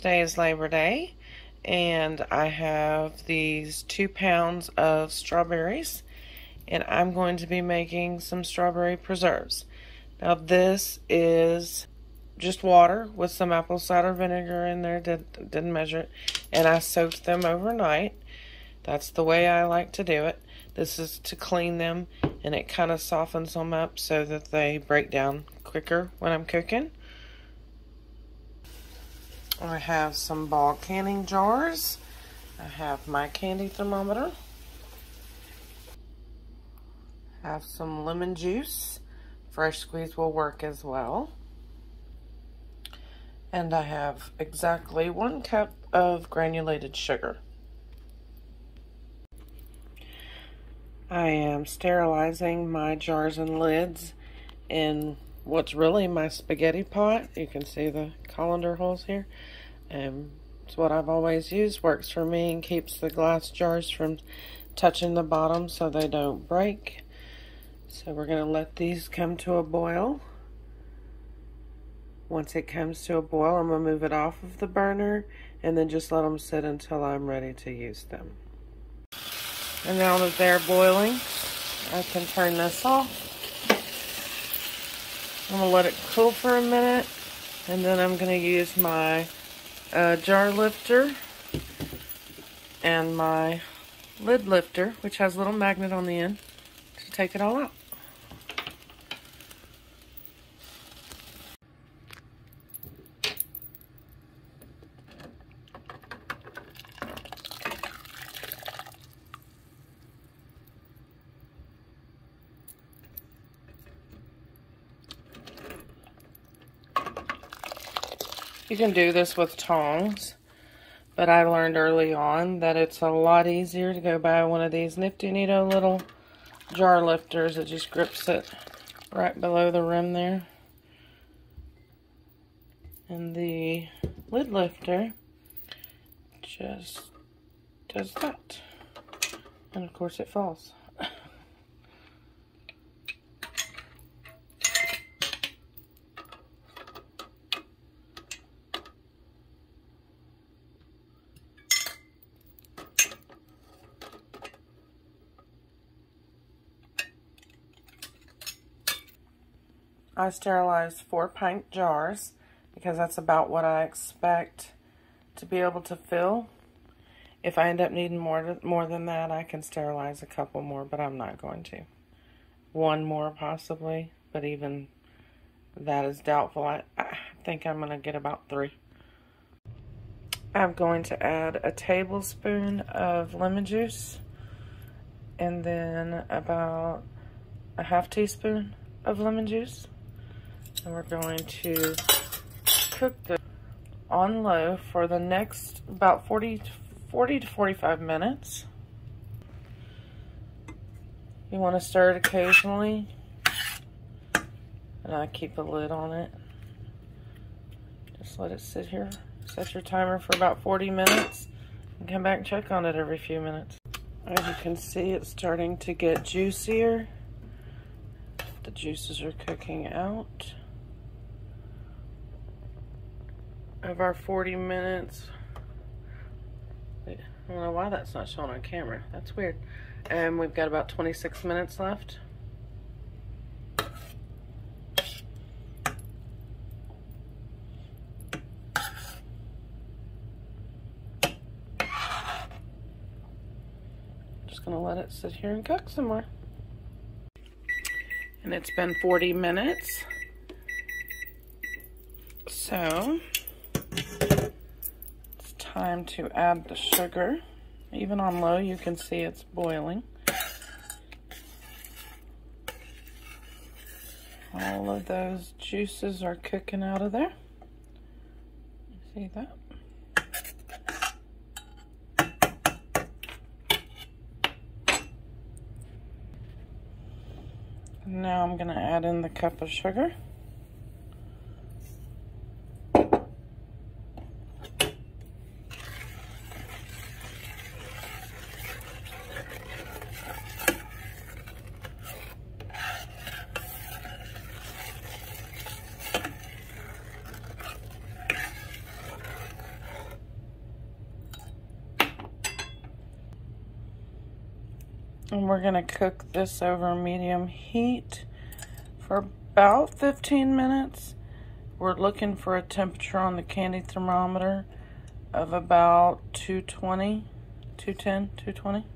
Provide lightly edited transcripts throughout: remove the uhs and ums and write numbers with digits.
Today is Labor Day, and I have these 2 pounds of strawberries, and I'm going to be making some strawberry preserves. Now this is just water with some apple cider vinegar in there, didn't measure it, and I soaked them overnight. That's the way I like to do it. This is to clean them, and it kind of softens them up so that they break down quicker when I'm cooking. I have some ball canning jars. I have my candy thermometer. I have some lemon juice. Fresh squeeze will work as well. And I have exactly 1 cup of granulated sugar. I am sterilizing my jars and lids in what's really my spaghetti pot. You can see the colander holes here. It's what I've always used. Works for me and keeps the glass jars from touching the bottom so they don't break. So we're going to let these come to a boil. Once it comes to a boil, I'm going to move it off of the burner and then just let them sit until I'm ready to use them. And now that they're boiling, I can turn this off. I'm going to let it cool for a minute, and then I'm going to use my jar lifter and my lid lifter, which has a little magnet on the end, to take it all out. You can do this with tongs, but I learned early on that it's a lot easier to go buy one of these nifty neato little jar lifters that just grips it right below the rim there. And the lid lifter just does that. And of course it falls. I sterilized 4-pint jars because that's about what I expect to be able to fill. If I end up needing more than that, I can sterilize a couple more, but I'm not going to. 1 more possibly, but even that is doubtful. I think I'm going to get about 3. I'm going to add a tablespoon of lemon juice and then about a ½ teaspoon of lemon juice. And we're going to cook this on low for the next about 40 to 45 minutes. You want to stir it occasionally. And I keep a lid on it. Just let it sit here. Set your timer for about 40 minutes. And come back and check on it every few minutes. As you can see, it's starting to get juicier. The juices are cooking out. Of our 40 minutes, I don't know why that's not showing on camera. That's weird. And we've got about 26 minutes left. Just gonna let it sit here and cook some more. And it's been 40 minutes. So it's time to add the sugar. Even on low, you can see it's boiling. All of those juices are cooking out of there. You see that? Now I'm going to add in the cup of sugar. And we're gonna cook this over medium heat for about 15 minutes. We're looking for a temperature on the candy thermometer of about 220, 210, 220.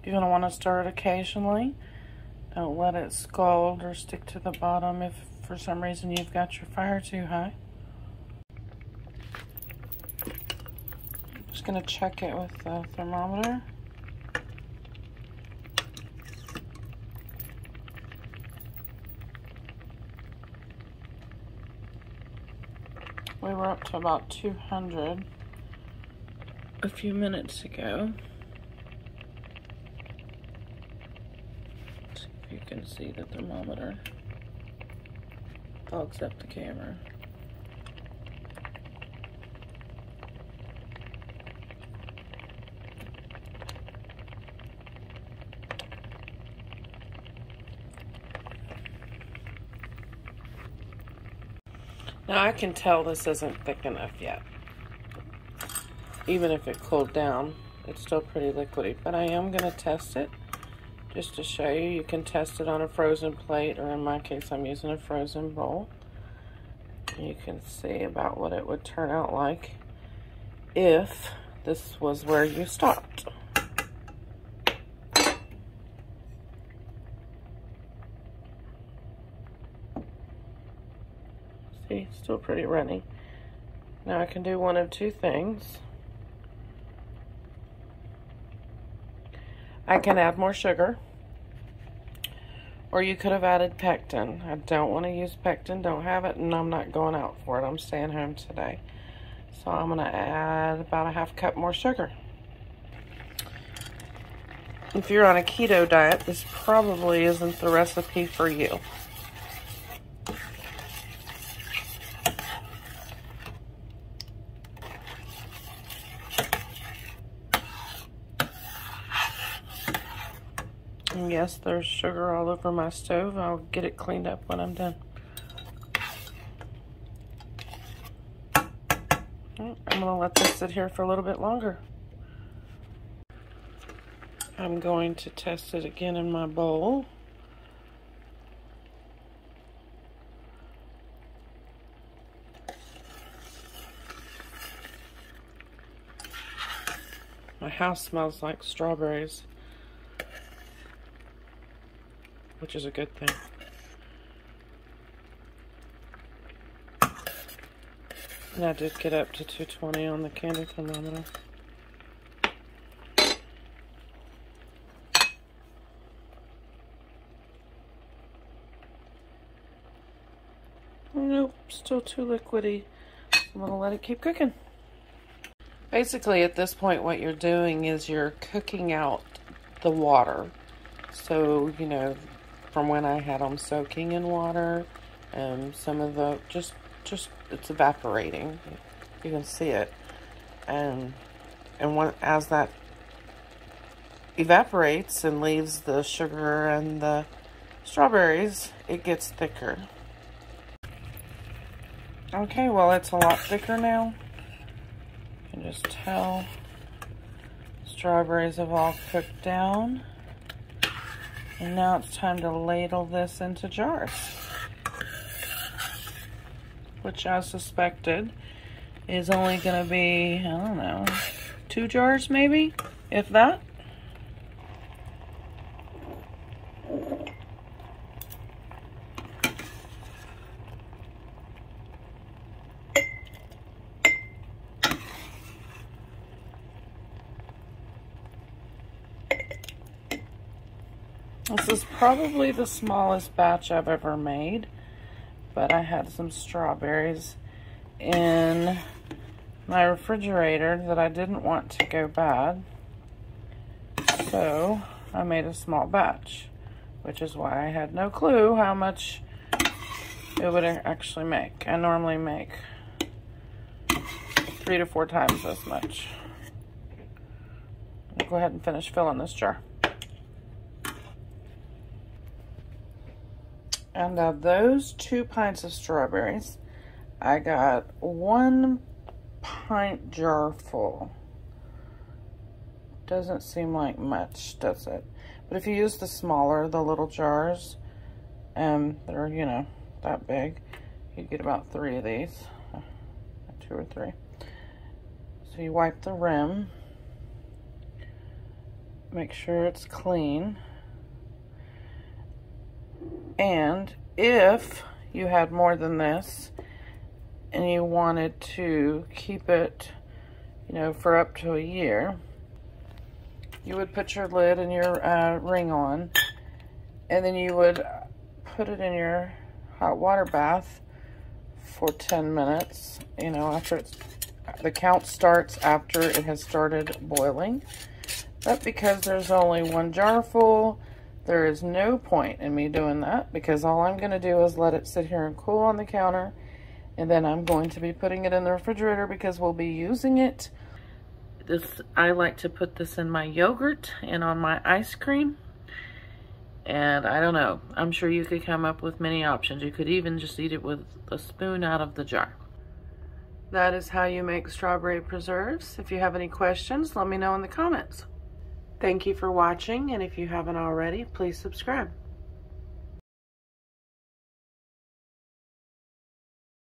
You're gonna wanna stir it occasionally. Don't let it scald or stick to the bottom if for some reason you've got your fire too high. Just gonna check it with the thermometer. We were up to about 200 a few minutes ago. Let's see if you can see the thermometer. Fogs up the camera. Now I can tell this isn't thick enough yet. Even if it cooled down, it's still pretty liquidy, but I am gonna test it just to show you. You can test it on a frozen plate, or in my case, I'm using a frozen bowl. You can see about what it would turn out like if this was where you stopped. See, still pretty runny. Now I can do one of two things. I can add more sugar, or you could have added pectin. I don't want to use pectin, don't have it, and I'm not going out for it. I'm staying home today. So I'm gonna add about a half cup more sugar. If you're on a keto diet, this probably isn't the recipe for you. And yes, there's sugar all over my stove. I'll get it cleaned up when I'm done. I'm gonna let this sit here for a little bit longer. I'm going to test it again in my bowl. My house smells like strawberries, which is a good thing. And I did get up to 220 on the candy thermometer. Nope, still too liquidy. I'm gonna let it keep cooking. Basically, at this point, what you're doing is you're cooking out the water. So, you know, from when I had them soaking in water, some of the, just it's evaporating. You can see it. And as that evaporates and leaves the sugar and the strawberries, it gets thicker. Okay, well, it's a lot thicker now. You can just tell strawberries have all cooked down. And now it's time to ladle this into jars, which I suspected is only going to be, I don't know, 2 jars maybe, if that. This is probably the smallest batch I've ever made, but I had some strawberries in my refrigerator that I didn't want to go bad, so I made a small batch, which is why I had no clue how much it would actually make. I normally make 3 to 4 times as much. I'll go ahead and finish filling this jar. And of those 2 pints of strawberries, I got 1 pint jar full. Doesn't seem like much, does it? But if you use the smaller, the little jars, that are, you know, that big, you get about 3 of these, 2 or 3. So you wipe the rim, make sure it's clean, and if you had more than this and you wanted to keep it, you know, for up to a year, you would put your lid and your ring on, and then you would put it in your hot water bath for 10 minutes. You know, after it's, the count starts after it has started boiling. But because there's only 1 jar full, there is no point in me doing that, because all I'm going to do is let it sit here and cool on the counter, and then I'm going to be putting it in the refrigerator because we'll be using it. I like to put this in my yogurt and on my ice cream. And I don't know, I'm sure you could come up with many options. You could even just eat it with a spoon out of the jar. That is how you make strawberry preserves. If you have any questions, let me know in the comments. Thank you for watching, and if you haven't already, please subscribe.